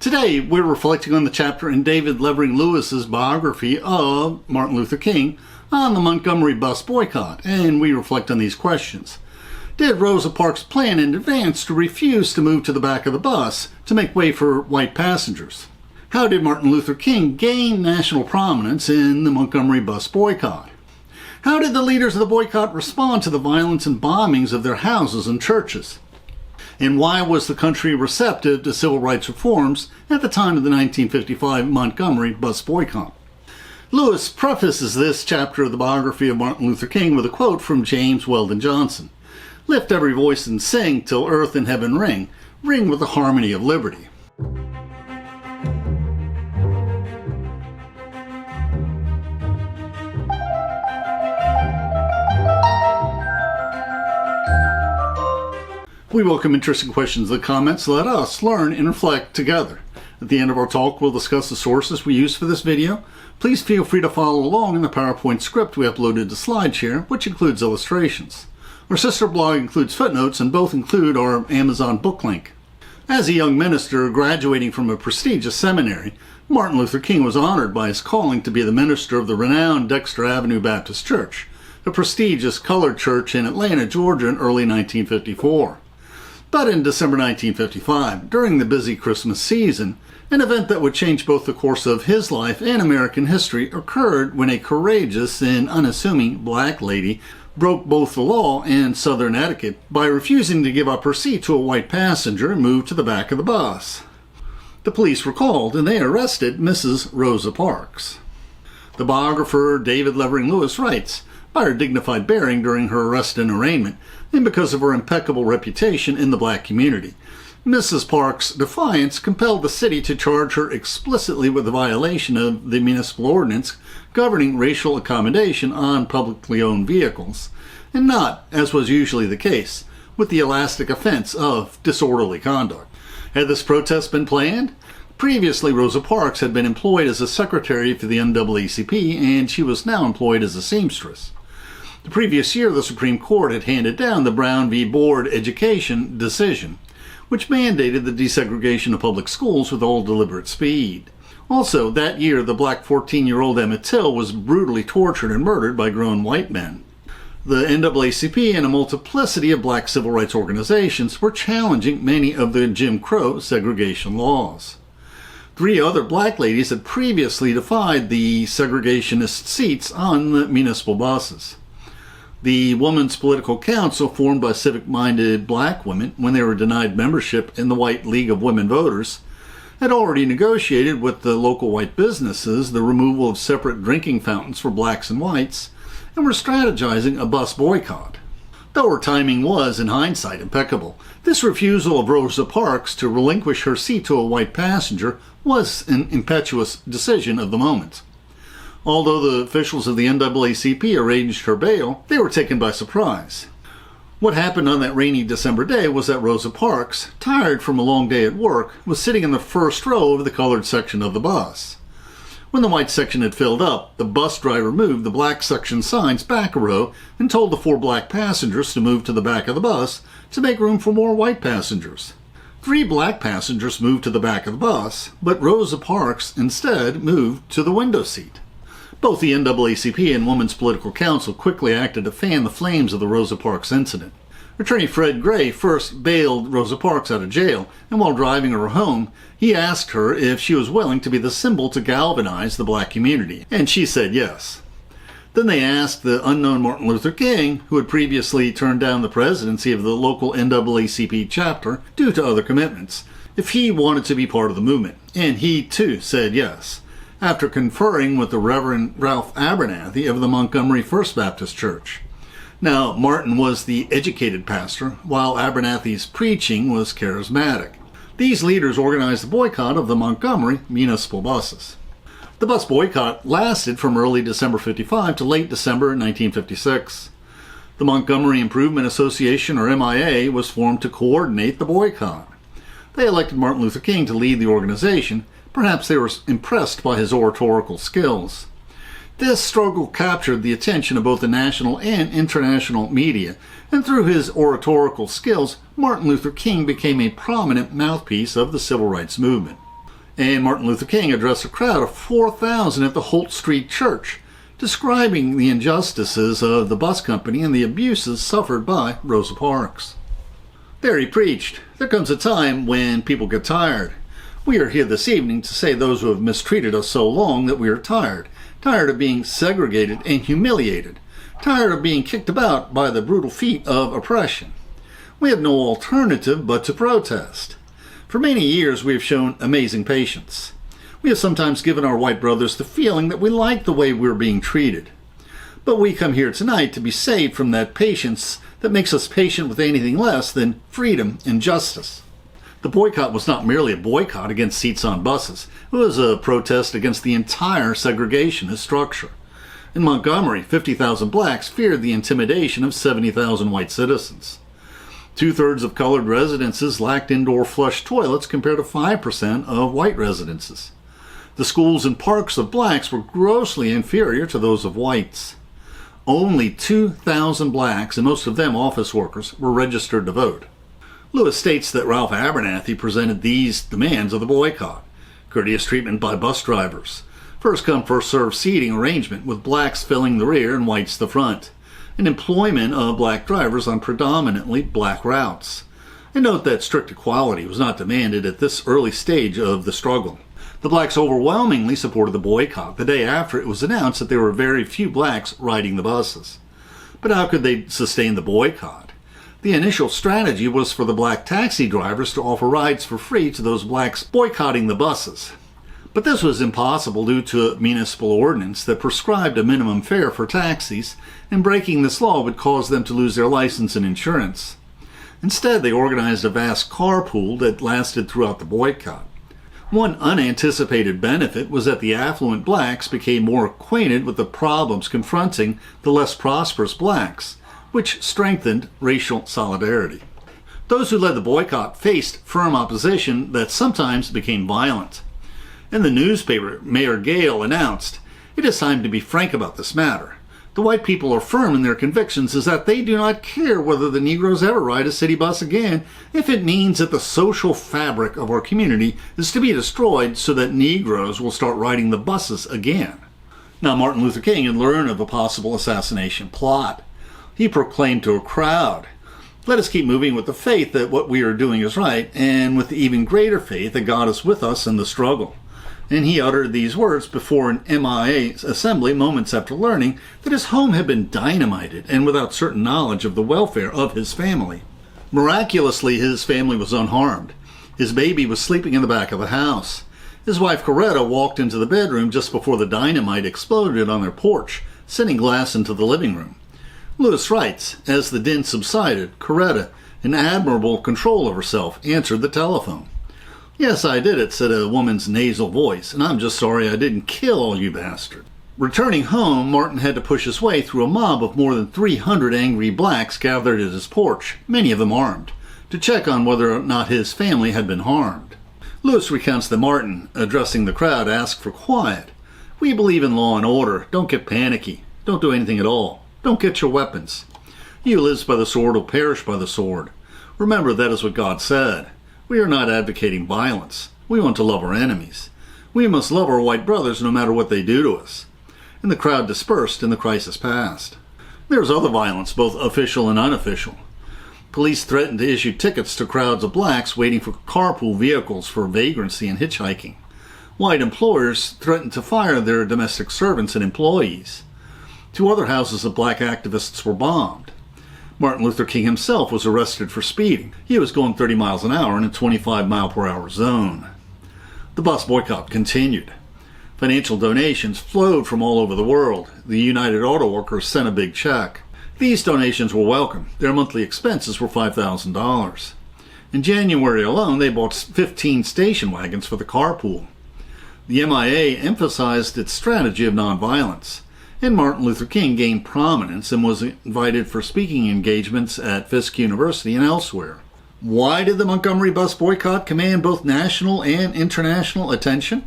Today, we're reflecting on the chapter in David Levering Lewis's biography of Martin Luther King on the Montgomery Bus Boycott, and we reflect on these questions. Did Rosa Parks plan in advance to refuse to move to the back of the bus to make way for white passengers? How did Martin Luther King gain national prominence in the Montgomery Bus Boycott? How did the leaders of the boycott respond to the violence and bombings of their houses and churches? And why was the country receptive to civil rights reforms at the time of the 1955 Montgomery Bus Boycott? Lewis prefaces this chapter of the biography of Martin Luther King with a quote from James Weldon Johnson. "Lift every voice and sing till earth and heaven ring, ring with the harmony of liberty." We welcome interesting questions in the comments. Let us learn and reflect together. At the end of our talk, we'll discuss the sources we use for this video. Please feel free to follow along in the PowerPoint script we uploaded to SlideShare, which includes illustrations. Our sister blog includes footnotes, and both include our Amazon book link. As a young minister graduating from a prestigious seminary, Martin Luther King was honored by his calling to be the minister of the renowned Dexter Avenue Baptist Church, a prestigious colored church in Atlanta, Georgia in early 1954. But in December 1955, during the busy Christmas season, an event that would change both the course of his life and American history occurred when a courageous and unassuming black lady broke both the law and Southern etiquette by refusing to give up her seat to a white passenger and moved to the back of the bus. The police were called and they arrested Mrs. Rosa Parks. The biographer David Levering Lewis writes, by her dignified bearing during her arrest and arraignment, and because of her impeccable reputation in the black community, Mrs. Parks' defiance compelled the city to charge her explicitly with a violation of the municipal ordinance governing racial accommodation on publicly owned vehicles, and not, as was usually the case, with the elastic offense of disorderly conduct. Had this protest been planned? Previously, Rosa Parks had been employed as a secretary for the NAACP, and she was now employed as a seamstress. The previous year, the Supreme Court had handed down the Brown v. Board Education decision, which mandated the desegregation of public schools with all deliberate speed. Also, that year, the black 14-year-old Emmett Till was brutally tortured and murdered by grown white men. The NAACP and a multiplicity of black civil rights organizations were challenging many of the Jim Crow segregation laws. 3 other black ladies had previously defied the segregationist seats on the municipal buses. The Women's Political Council, formed by civic-minded black women when they were denied membership in the White League of Women Voters, had already negotiated with the local white businesses the removal of separate drinking fountains for blacks and whites, and were strategizing a bus boycott. Though her timing was, in hindsight, impeccable, this refusal of Rosa Parks to relinquish her seat to a white passenger was an impetuous decision of the moment. Although the officials of the NAACP arranged her bail, they were taken by surprise. What happened on that rainy December day was that Rosa Parks, tired from a long day at work, was sitting in the first row of the colored section of the bus. When the white section had filled up, the bus driver moved the black section signs back a row and told the 4 black passengers to move to the back of the bus to make room for more white passengers. 3 black passengers moved to the back of the bus, but Rosa Parks instead moved to the window seat. Both the NAACP and Women's Political Council quickly acted to fan the flames of the Rosa Parks incident. Attorney Fred Gray first bailed Rosa Parks out of jail, and while driving her home, he asked her if she was willing to be the symbol to galvanize the black community, and she said yes. Then they asked the unknown Martin Luther King, who had previously turned down the presidency of the local NAACP chapter due to other commitments, if he wanted to be part of the movement, and he too said yes, after conferring with the Reverend Ralph Abernathy of the Montgomery First Baptist Church. Now, Martin was the educated pastor, while Abernathy's preaching was charismatic. These leaders organized the boycott of the Montgomery municipal buses. The bus boycott lasted from early December 55 to late December 1956. The Montgomery Improvement Association, or MIA, was formed to coordinate the boycott. They elected Martin Luther King to lead the organization. Perhaps they were impressed by his oratorical skills. This struggle captured the attention of both the national and international media, and through his oratorical skills, Martin Luther King became a prominent mouthpiece of the civil rights movement. And Martin Luther King addressed a crowd of 4,000 at the Holt Street Church, describing the injustices of the bus company and the abuses suffered by Rosa Parks. There he preached, "There comes a time when people get tired. We are here this evening to say those who have mistreated us so long that we are tired of being segregated and humiliated, tired of being kicked about by the brutal feet of oppression. We have no alternative but to protest. For many years we have shown amazing patience. We have sometimes given our white brothers the feeling that we like the way we're being treated. But we come here tonight to be saved from that patience that makes us patient with anything less than freedom and justice." The boycott was not merely a boycott against seats on buses. It was a protest against the entire segregationist structure. In Montgomery, 50,000 blacks feared the intimidation of 70,000 white citizens. 2/3 of colored residences lacked indoor flush toilets compared to 5% of white residences. The schools and parks of blacks were grossly inferior to those of whites. Only 2,000 blacks, and most of them office workers, were registered to vote. Lewis states that Ralph Abernathy presented these demands of the boycott: courteous treatment by bus drivers, first come first served seating arrangement with blacks filling the rear and whites the front, and employment of black drivers on predominantly black routes. And note that strict equality was not demanded at this early stage of the struggle. The blacks overwhelmingly supported the boycott the day after it was announced that there were very few blacks riding the buses. But how could they sustain the boycott? The initial strategy was for the black taxi drivers to offer rides for free to those blacks boycotting the buses. But this was impossible due to a municipal ordinance that prescribed a minimum fare for taxis, and breaking this law would cause them to lose their license and insurance. Instead, they organized a vast carpool that lasted throughout the boycott. One unanticipated benefit was that the affluent blacks became more acquainted with the problems confronting the less prosperous blacks, which strengthened racial solidarity. Those who led the boycott faced firm opposition that sometimes became violent. In the newspaper, Mayor Gale announced, "It is time to be frank about this matter. The white people are firm in their convictions is that they do not care whether the Negroes ever ride a city bus again if it means that the social fabric of our community is to be destroyed so that Negroes will start riding the buses again." Now, Martin Luther King had learned of a possible assassination plot. He proclaimed to a crowd, "Let us keep moving with the faith that what we are doing is right, and with the even greater faith that God is with us in the struggle." And he uttered these words before an MIA assembly moments after learning that his home had been dynamited and without certain knowledge of the welfare of his family. Miraculously, his family was unharmed. His baby was sleeping in the back of the house. His wife Coretta walked into the bedroom just before the dynamite exploded on their porch, sending glass into the living room. Lewis writes, as the din subsided, Coretta, in admirable control of herself, answered the telephone. "Yes, I did it," said a woman's nasal voice, "and I'm just sorry I didn't kill all you bastards." Returning home, Martin had to push his way through a mob of more than 300 angry blacks gathered at his porch, many of them armed, to check on whether or not his family had been harmed. Lewis recounts that Martin, addressing the crowd, asked for quiet. "We believe in law and order. Don't get panicky. Don't do anything at all. Don't get your weapons. He who lives by the sword will perish by the sword. Remember, that is what God said. We are not advocating violence. We want to love our enemies. We must love our white brothers no matter what they do to us." And the crowd dispersed and the crisis passed. There was other violence, both official and unofficial. Police threatened to issue tickets to crowds of blacks waiting for carpool vehicles for vagrancy and hitchhiking. White employers threatened to fire their domestic servants and employees. 2 other houses of black activists were bombed. Martin Luther King himself was arrested for speeding. He was going 30 miles an hour in a 25-mile-per-hour zone. The bus boycott continued. Financial donations flowed from all over the world. The United Auto Workers sent a big check. These donations were welcome. Their monthly expenses were $5,000. In January alone, they bought 15 station wagons for the carpool. The MIA emphasized its strategy of nonviolence, and Martin Luther King gained prominence and was invited for speaking engagements at Fisk University and elsewhere. Why did the Montgomery Bus Boycott command both national and international attention?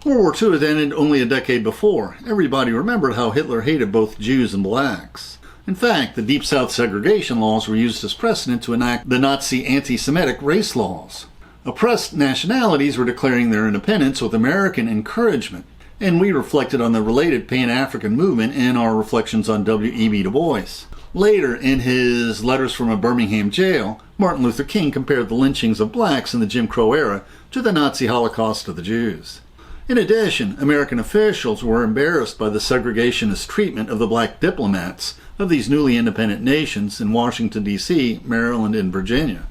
World War II had ended only a decade before. Everybody remembered how Hitler hated both Jews and blacks. In fact, the Deep South segregation laws were used as precedent to enact the Nazi anti-Semitic race laws. Oppressed nationalities were declaring their independence with American encouragement, and we reflected on the related Pan-African movement in our reflections on W.E.B. Du Bois. Later, in his Letters from a Birmingham Jail, Martin Luther King compared the lynchings of blacks in the Jim Crow era to the Nazi Holocaust of the Jews. In addition, American officials were embarrassed by the segregationist treatment of the black diplomats of these newly independent nations in Washington, D.C., Maryland, and Virginia.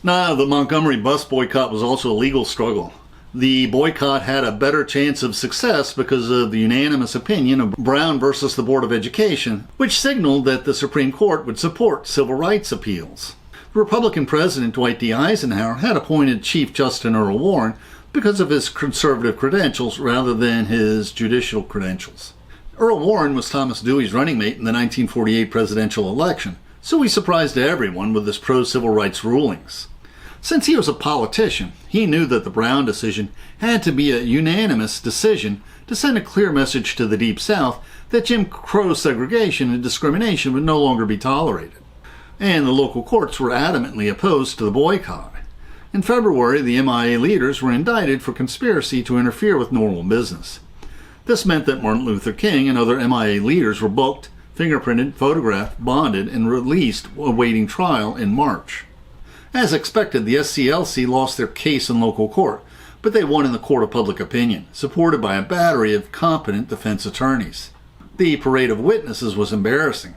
Now, the Montgomery Bus Boycott was also a legal struggle. The boycott had a better chance of success because of the unanimous opinion of Brown versus the Board of Education, which signaled that the Supreme Court would support civil rights appeals. The Republican President Dwight D Eisenhower had appointed Chief Justice Earl Warren because of his conservative credentials rather than his judicial credentials. Earl Warren was Thomas Dewey's running mate in the 1948 presidential election, so he surprised everyone with his pro-civil rights rulings. Since he was a politician, he knew that the Brown decision had to be a unanimous decision to send a clear message to the Deep South that Jim Crow segregation and discrimination would no longer be tolerated. And the local courts were adamantly opposed to the boycott. In February, the MIA leaders were indicted for conspiracy to interfere with normal business. This meant that Martin Luther King and other MIA leaders were booked, fingerprinted, photographed, bonded, and released awaiting trial in March. As expected, the SCLC lost their case in local court, but they won in the court of public opinion, supported by a battery of competent defense attorneys. The parade of witnesses was embarrassing.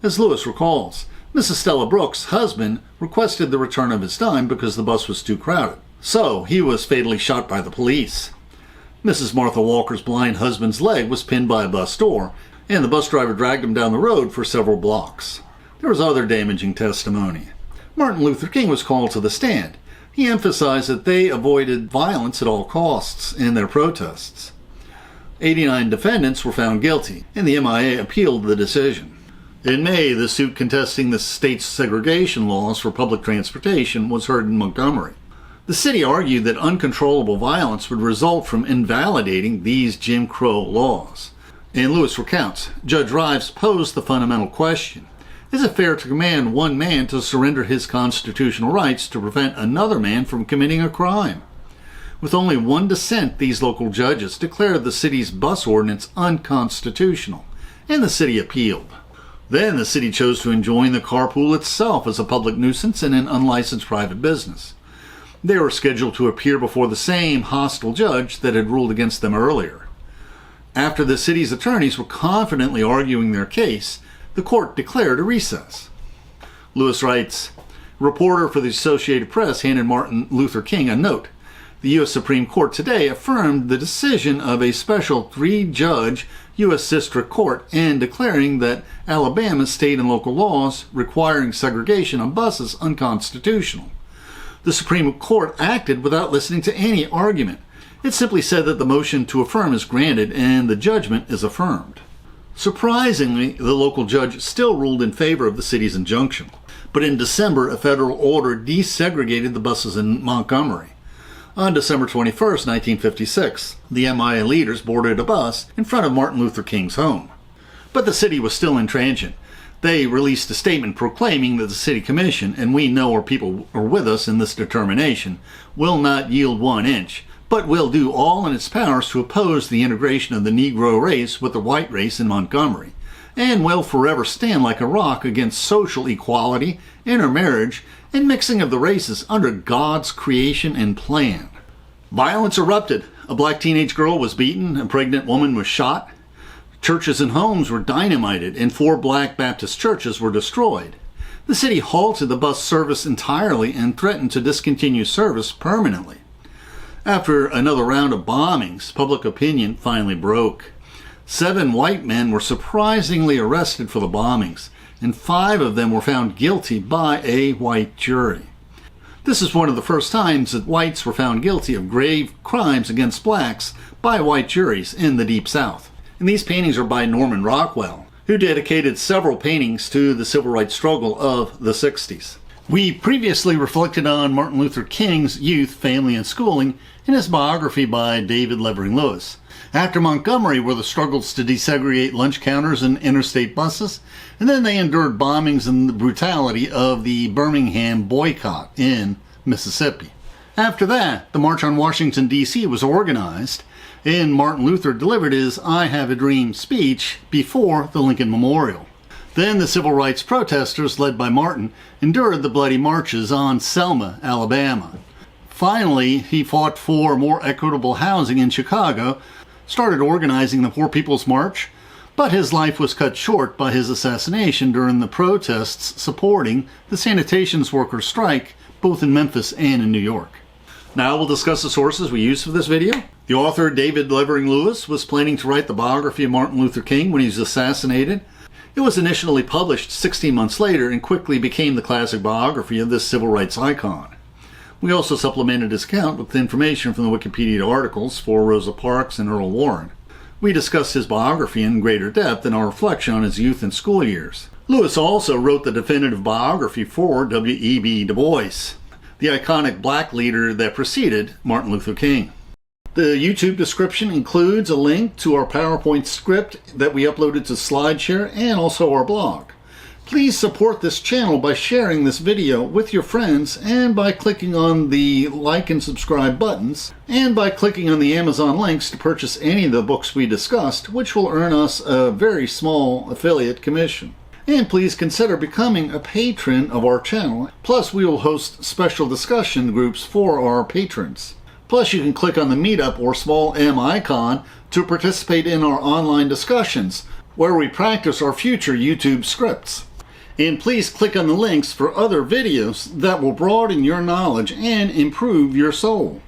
As Lewis recalls, Mrs. Stella Brooks' husband requested the return of his dime because the bus was too crowded, so he was fatally shot by the police. Mrs. Martha Walker's blind husband's leg was pinned by a bus door, and the bus driver dragged him down the road for several blocks. There was other damaging testimony. Martin Luther King was called to the stand. He emphasized that they avoided violence at all costs in their protests. 89 defendants were found guilty, and the MIA appealed the decision. In May, the suit contesting the state's segregation laws for public transportation was heard in Montgomery. The city argued that uncontrollable violence would result from invalidating these Jim Crow laws. And Lewis recounts, Judge Rives posed the fundamental question: is it fair to command one man to surrender his constitutional rights to prevent another man from committing a crime? With only one dissent, these local judges declared the city's bus ordinance unconstitutional, and the city appealed. Then the city chose to enjoin the carpool itself as a public nuisance and an unlicensed private business. They were scheduled to appear before the same hostile judge that had ruled against them earlier. After the city's attorneys were confidently arguing their case, the court declared a recess. Lewis writes, a reporter for the Associated Press handed Martin Luther King a note. The U.S. Supreme Court today affirmed the decision of a special 3-judge U.S. District Court in declaring that Alabama's state and local laws requiring segregation on buses unconstitutional. The Supreme Court acted without listening to any argument. It simply said that the motion to affirm is granted and the judgment is affirmed. Surprisingly, the local judge still ruled in favor of the city's injunction. But in December, a federal order desegregated the buses in Montgomery. On December 21, 1956, the MIA leaders boarded a bus in front of Martin Luther King's home. But the city was still intransigent. They released a statement proclaiming that the City Commission, and we know our people are with us in this determination, will not yield 1 inch, but will do all in its powers to oppose the integration of the Negro race with the white race in Montgomery, and will forever stand like a rock against social equality, intermarriage, and mixing of the races under God's creation and plan. Violence erupted. A black teenage girl was beaten, a pregnant woman was shot. Churches and homes were dynamited, and 4 black Baptist churches were destroyed. The city halted the bus service entirely and threatened to discontinue service permanently. After another round of bombings, public opinion finally broke. 7 white men were surprisingly arrested for the bombings, and 5 of them were found guilty by a white jury. This is one of the first times that whites were found guilty of grave crimes against blacks by white juries in the Deep South. And these paintings are by Norman Rockwell, who dedicated several paintings to the civil rights struggle of the 60s. We previously reflected on Martin Luther King's youth, family, and schooling in his biography by David Levering Lewis. After Montgomery were the struggles to desegregate lunch counters and interstate buses, and then they endured bombings and the brutality of the Birmingham boycott in Mississippi. After that, the March on Washington, D.C. was organized, and Martin Luther delivered his I Have a Dream speech before the Lincoln Memorial. Then the civil rights protesters, led by Martin, endured the bloody marches on Selma, Alabama. Finally, he fought for more equitable housing in Chicago, started organizing the Poor People's March, but his life was cut short by his assassination during the protests supporting the sanitation workers' strike, both in Memphis and in New York. Now we'll discuss the sources we used for this video. The author David Levering Lewis was planning to write the biography of Martin Luther King when he was assassinated. It was initially published 16 months later and quickly became the classic biography of this civil rights icon. We also supplemented his account with information from the Wikipedia articles for Rosa Parks and Earl Warren. We discussed his biography in greater depth in our reflection on his youth and school years. Lewis also wrote the definitive biography for W.E.B. Du Bois, the iconic black leader that preceded Martin Luther King. The YouTube description includes a link to our PowerPoint script that we uploaded to SlideShare and also our blog. Please support this channel by sharing this video with your friends and by clicking on the like and subscribe buttons and by clicking on the Amazon links to purchase any of the books we discussed, which will earn us a very small affiliate commission. And please consider becoming a patron of our channel. Plus, we will host special discussion groups for our patrons. Plus, you can click on the Meetup or small M icon to participate in our online discussions, where we practice our future YouTube scripts. And please click on the links for other videos that will broaden your knowledge and improve your soul.